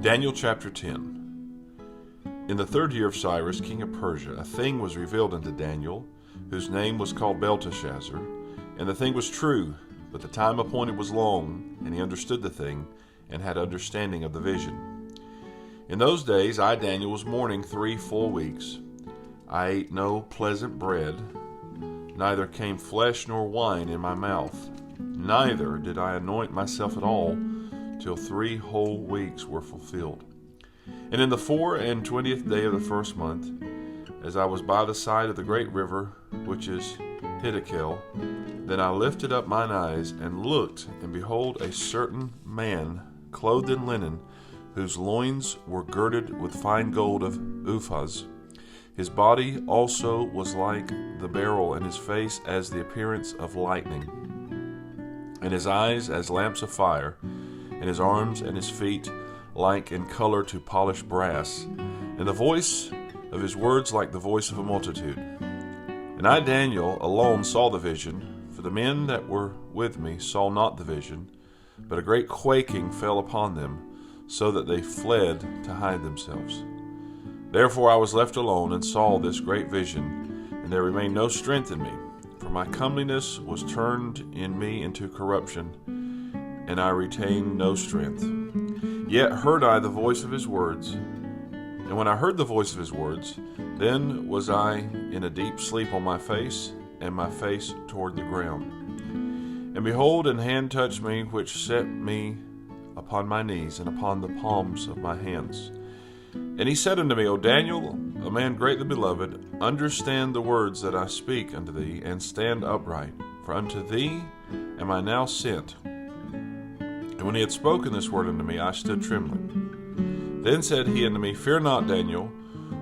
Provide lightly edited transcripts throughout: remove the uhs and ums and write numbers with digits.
Daniel chapter 10. In the 3rd year of Cyrus, king of Persia, a thing was revealed unto Daniel, whose name was called Belteshazzar. And the thing was true, but the time appointed was long, and he understood the thing, and had understanding of the vision. In those days I, Daniel, was mourning 3 full weeks. I ate no pleasant bread, neither came flesh nor wine in my mouth, neither did I anoint myself at all, till 3 whole weeks were fulfilled. And in the 24th day of the 1st month, as I was by the side of the great river, which is Hiddekel, then I lifted up mine eyes and looked, and behold, a certain man, clothed in linen, whose loins were girded with fine gold of Uphaz. His body also was like the beryl, and his face as the appearance of lightning, and his eyes as lamps of fire, and his arms and his feet like in color to polished brass, and the voice of his words like the voice of a multitude. And I, Daniel, alone saw the vision, for the men that were with me saw not the vision, but a great quaking fell upon them, so that they fled to hide themselves. Therefore I was left alone, and saw this great vision, and there remained no strength in me, for my comeliness was turned in me into corruption, and I retained no strength. Yet heard I the voice of his words, and when I heard the voice of his words, then was I in a deep sleep on my face, and my face toward the ground. And behold, an hand touched me, which set me upon my knees, and upon the palms of my hands. And he said unto me, O Daniel, a man greatly beloved, understand the words that I speak unto thee, and stand upright, for unto thee am I now sent. And when he had spoken this word unto me, I stood trembling. Then said he unto me, Fear not, Daniel,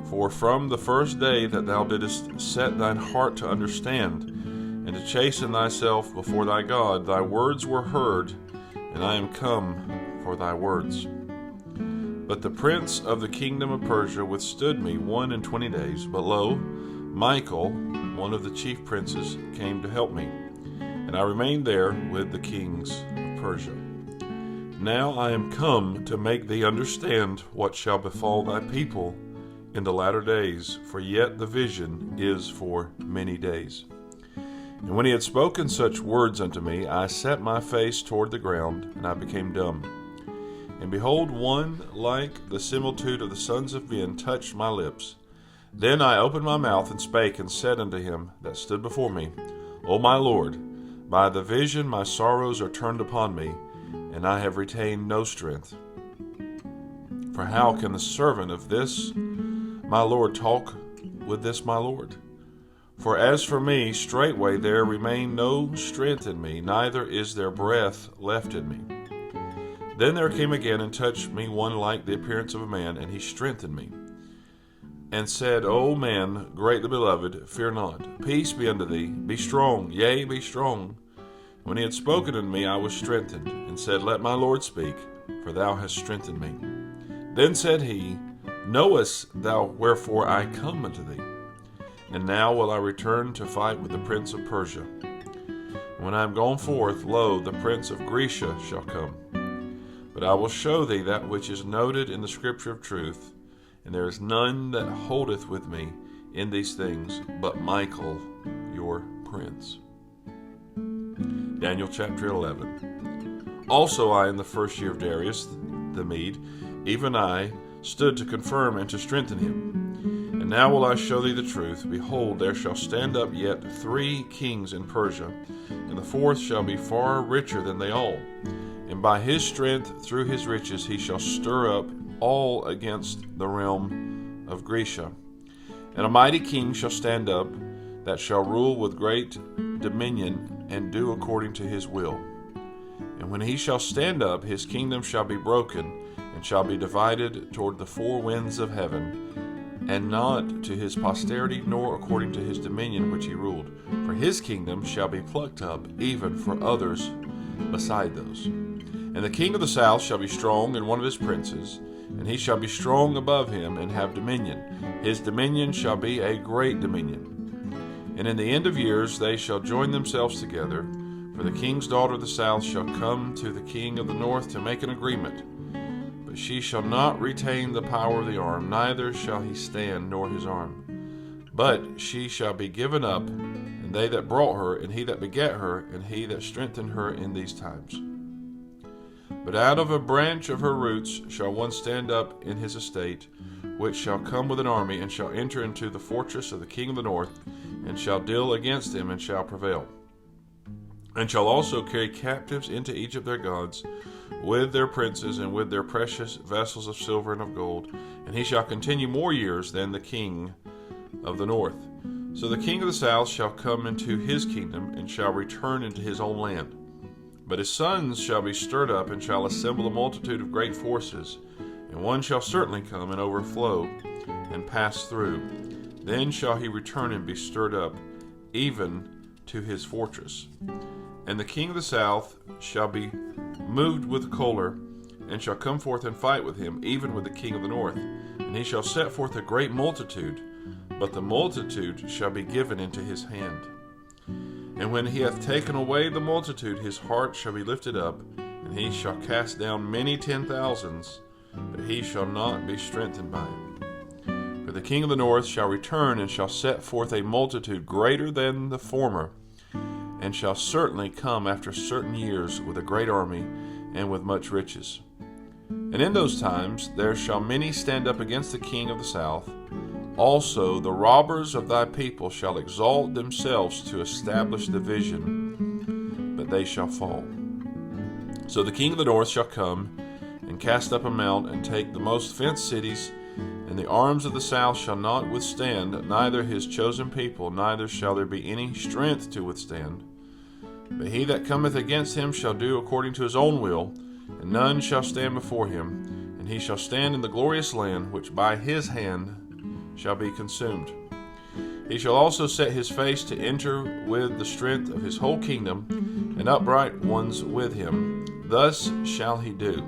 for from the first day that thou didst set thine heart to understand, and to chasten thyself before thy God, thy words were heard, and I am come for thy words. But the prince of the kingdom of Persia withstood me 21 days. But lo, Michael, one of the chief princes, came to help me, and I remained there with the kings of Persia. Now I am come to make thee understand what shall befall thy people in the latter days, for yet the vision is for many days. And when he had spoken such words unto me, I set my face toward the ground, and I became dumb. And behold, one like the similitude of the sons of men touched my lips. Then I opened my mouth and spake, and said unto him that stood before me, O my Lord, by the vision my sorrows are turned upon me, and I have retained no strength. For how can the servant of this my Lord talk with this my Lord? For as for me, straightway there remained no strength in me, neither is there breath left in me. Then there came again and touched me one like the appearance of a man, and he strengthened me, and said, O man, greatly beloved, fear not. Peace be unto thee. Be strong, yea, be strong. When he had spoken unto me, I was strengthened, and said, Let my Lord speak, for thou hast strengthened me. Then said he, Knowest thou wherefore I come unto thee? And now will I return to fight with the prince of Persia. When I am gone forth, lo, the prince of Grecia shall come. But I will show thee that which is noted in the scripture of truth, and there is none that holdeth with me in these things, but Michael, your prince. Daniel chapter 11. Also I, in the 1st year of Darius the Mede, even I, stood to confirm and to strengthen him. And now will I show thee the truth. Behold, there shall stand up yet 3 kings in Persia, and the 4th shall be far richer than they all. And by his strength, through his riches, he shall stir up all against the realm of Grecia. And a mighty king shall stand up, that shall rule with great dominion, and do according to his will. And when he shall stand up, his kingdom shall be broken, and shall be divided toward the 4 winds of heaven, and not to his posterity, nor according to his dominion which he ruled. For his kingdom shall be plucked up, even for others beside those. And the king of the south shall be strong, and one of his princes, and he shall be strong above him, and have dominion. His dominion shall be a great dominion. And in the end of years they shall join themselves together, For the king's daughter of the south shall come to the king of the north to make an agreement. But she shall not retain the power of the arm, neither shall he stand, nor his arm. But she shall be given up, and they that brought her, and he that begat her, and he that strengthened her in these times. But out of a branch of her roots shall one stand up in his estate, which shall come with an army, and shall enter into the fortress of the king of the north, and shall deal against him, and shall prevail. And shall also carry captives into Egypt their gods, with their princes, and with their precious vessels of silver and of gold. And he shall continue more years than the king of the north. So the king of the south shall come into his kingdom, and shall return into his own land. But his sons shall be stirred up, and shall assemble a multitude of great forces. And one shall certainly come and overflow, and pass through. Then shall he return and be stirred up, even to his fortress. And the king of the south shall be moved with choler, and shall come forth and fight with him, even with the king of the north. And he shall set forth a great multitude, but the multitude shall be given into his hand. And when he hath taken away the multitude, his heart shall be lifted up, and he shall cast down many 10,000s, but he shall not be strengthened by it. For the king of the north shall return, and shall set forth a multitude greater than the former, and shall certainly come after certain years with a great army, and with much riches. And in those times there shall many stand up against the king of the south. Also the robbers of thy people shall exalt themselves to establish the vision, but they shall fall. So the king of the north shall come, and cast up a mount, and take the most fenced cities, and the arms of the south shall not withstand, neither his chosen people, neither shall there be any strength to withstand. But he that cometh against him shall do according to his own will, and none shall stand before him, and he shall stand in the glorious land, which by his hand shall be consumed. He shall also set his face to enter with the strength of his whole kingdom, and upright ones with him. Thus shall he do.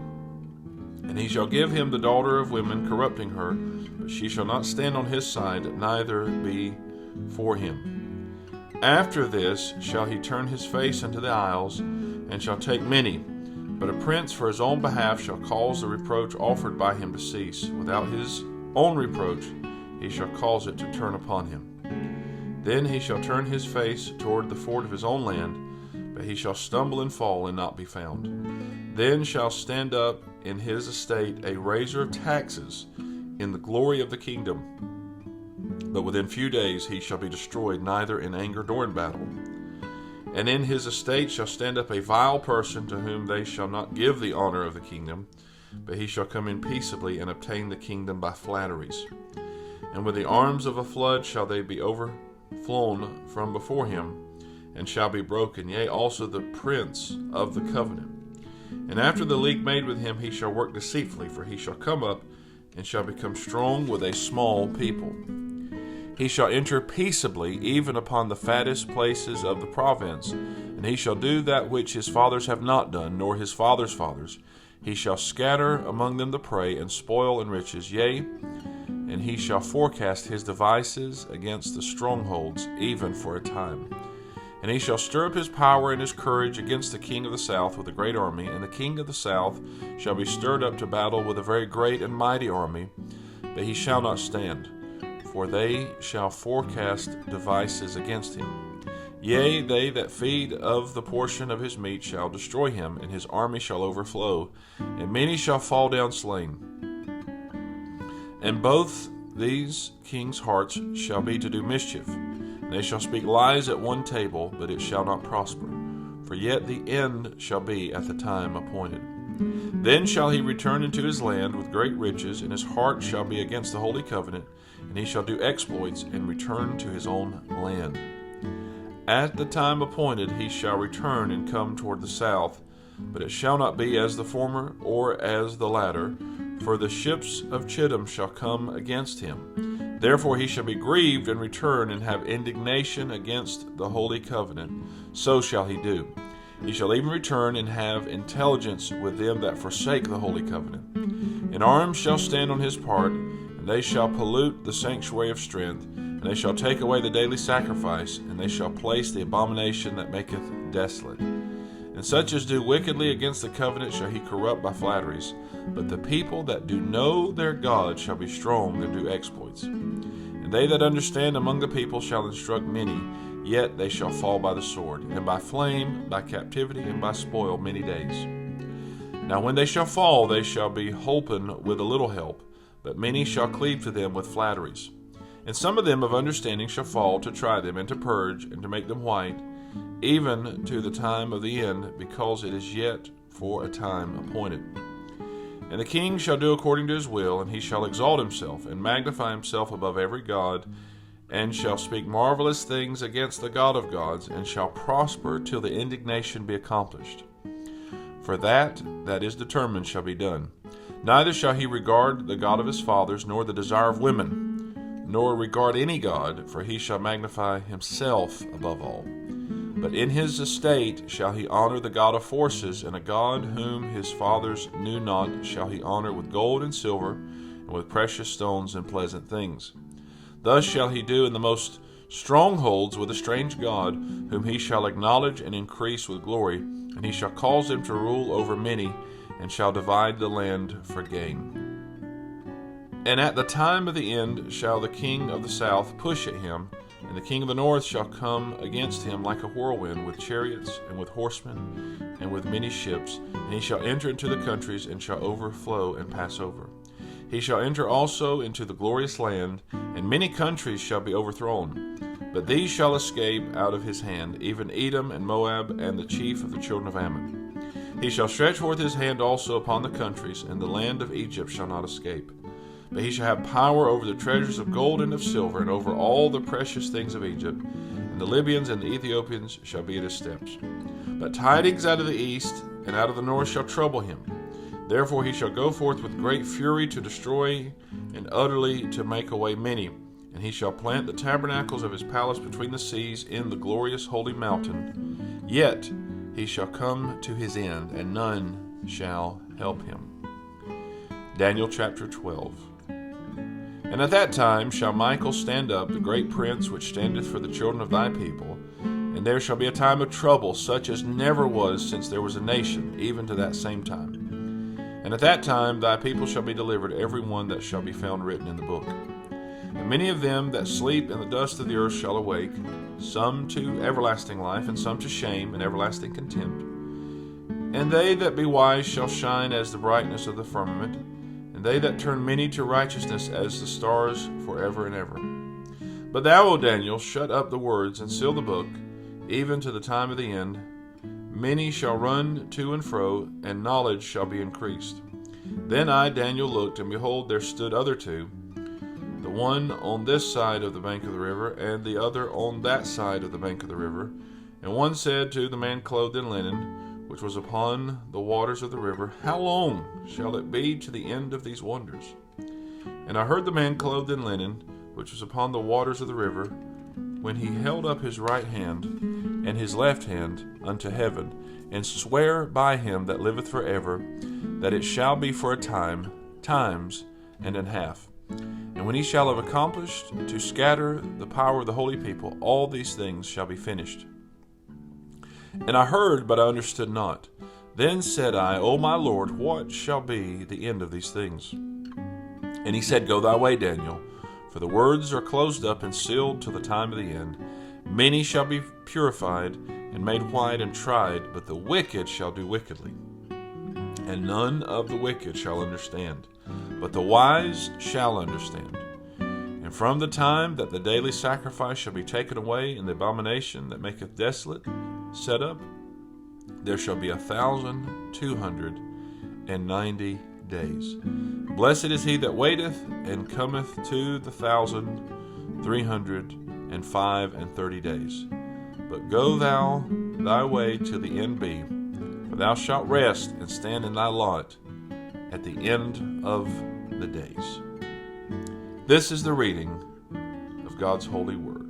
And he shall give him the daughter of women, corrupting her, but she shall not stand on his side, neither be for him. After this shall he turn his face unto the isles, and shall take many. But a prince for his own behalf shall cause the reproach offered by him to cease. Without his own reproach he shall cause it to turn upon him. Then he shall turn his face toward the fort of his own land, but he shall stumble and fall and not be found. Then shall stand up in his estate a raiser of taxes in the glory of the kingdom. But within few days he shall be destroyed, neither in anger nor in battle. And in his estate shall stand up a vile person, to whom they shall not give the honor of the kingdom, but he shall come in peaceably, and obtain the kingdom by flatteries. And with the arms of a flood shall they be overflown from before him, and shall be broken, yea, also the prince of the covenant. And after the league made with him, he shall work deceitfully, for he shall come up, and shall become strong with a small people. He shall enter peaceably, even upon the fattest places of the province, and he shall do that which his fathers have not done, nor his fathers' fathers. He shall scatter among them the prey, and spoil and riches, yea, and he shall forecast his devices against the strongholds, even for a time. And he shall stir up his power and his courage against the king of the south with a great army, and the king of the south shall be stirred up to battle with a very great and mighty army, but he shall not stand, for they shall forecast devices against him. Yea, they that feed of the portion of his meat shall destroy him, and his army shall overflow, and many shall fall down slain. And both these kings' hearts shall be to do mischief. They shall speak lies at one table, but it shall not prosper, for yet the end shall be at the time appointed. Then shall he return into his land with great riches, and his heart shall be against the holy covenant, and he shall do exploits and return to his own land. At the time appointed he shall return and come toward the south, but it shall not be as the former or as the latter, for the ships of Chittim shall come against him. Therefore he shall be grieved and return and have indignation against the holy covenant. So shall he do. He shall even return and have intelligence with them that forsake the holy covenant. And arms shall stand on his part, and they shall pollute the sanctuary of strength, and they shall take away the daily sacrifice, and they shall place the abomination that maketh desolate. And such as do wickedly against the covenant shall he corrupt by flatteries. But the people that do know their God shall be strong and do exploits. And they that understand among the people shall instruct many, yet they shall fall by the sword, and by flame, by captivity, and by spoil many days. Now when they shall fall, they shall be holpen with a little help, but many shall cleave to them with flatteries. And some of them of understanding shall fall, to try them, and to purge, and to make them white, even to the time of the end, because it is yet for a time appointed. And the king shall do according to his will, and he shall exalt himself, and magnify himself above every god, and shall speak marvelous things against the God of gods, and shall prosper till the indignation be accomplished. For that is determined shall be done. Neither shall he regard the God of his fathers, nor the desire of women, nor regard any god, for he shall magnify himself above all. But in his estate shall he honor the God of forces, and a God whom his fathers knew not shall he honor with gold and silver, and with precious stones and pleasant things. Thus shall he do in the most strongholds with a strange God, whom he shall acknowledge and increase with glory, and he shall cause them to rule over many, and shall divide the land for gain. And at the time of the end shall the king of the south push at him, and the king of the north shall come against him like a whirlwind, with chariots, and with horsemen, and with many ships. And he shall enter into the countries, and shall overflow and pass over. He shall enter also into the glorious land, and many countries shall be overthrown. But these shall escape out of his hand, even Edom and Moab, and the chief of the children of Ammon. He shall stretch forth his hand also upon the countries, and the land of Egypt shall not escape. But he shall have power over the treasures of gold and of silver, and over all the precious things of Egypt. And the Libyans and the Ethiopians shall be at his steps. But tidings out of the east and out of the north shall trouble him. Therefore he shall go forth with great fury to destroy, and utterly to make away many. And he shall plant the tabernacles of his palace between the seas in the glorious holy mountain. Yet he shall come to his end, and none shall help him. Daniel chapter 12. And at that time shall Michael stand up, the great prince which standeth for the children of thy people. And there shall be a time of trouble, such as never was since there was a nation, even to that same time. And at that time thy people shall be delivered, every one that shall be found written in the book. And many of them that sleep in the dust of the earth shall awake, some to everlasting life, and some to shame and everlasting contempt. And they that be wise shall shine as the brightness of the firmament, and they that turn many to righteousness as the stars forever and ever. But thou, O Daniel, shut up the words, and seal the book, even to the time of the end. Many shall run to and fro, and knowledge shall be increased. Then I, Daniel, looked, and behold, there stood other two, the one on this side of the bank of the river, and the other on that side of the bank of the river. And one said to the man clothed in linen, which was upon the waters of the river, How long shall it be to the end of these wonders? And I heard the man clothed in linen, which was upon the waters of the river, when he held up his right hand and his left hand unto heaven, and swear by him that liveth for ever, that it shall be for a time, times, and an half. And when he shall have accomplished to scatter the power of the holy people, all these things shall be finished. And I heard, but I understood not. Then said I, O my Lord, what shall be the end of these things? And he said, Go thy way, Daniel, for the words are closed up and sealed till the time of the end. Many shall be purified and made white and tried, but the wicked shall do wickedly. And none of the wicked shall understand, but the wise shall understand. And from the time that the daily sacrifice shall be taken away, and the abomination that maketh desolate set up, there shall be 1,290 days. Blessed is he that waiteth, and cometh to the 1,335 days. But go thou thy way till the end be, for thou shalt rest and stand in thy lot at the end of the days. This is the reading of God's holy word.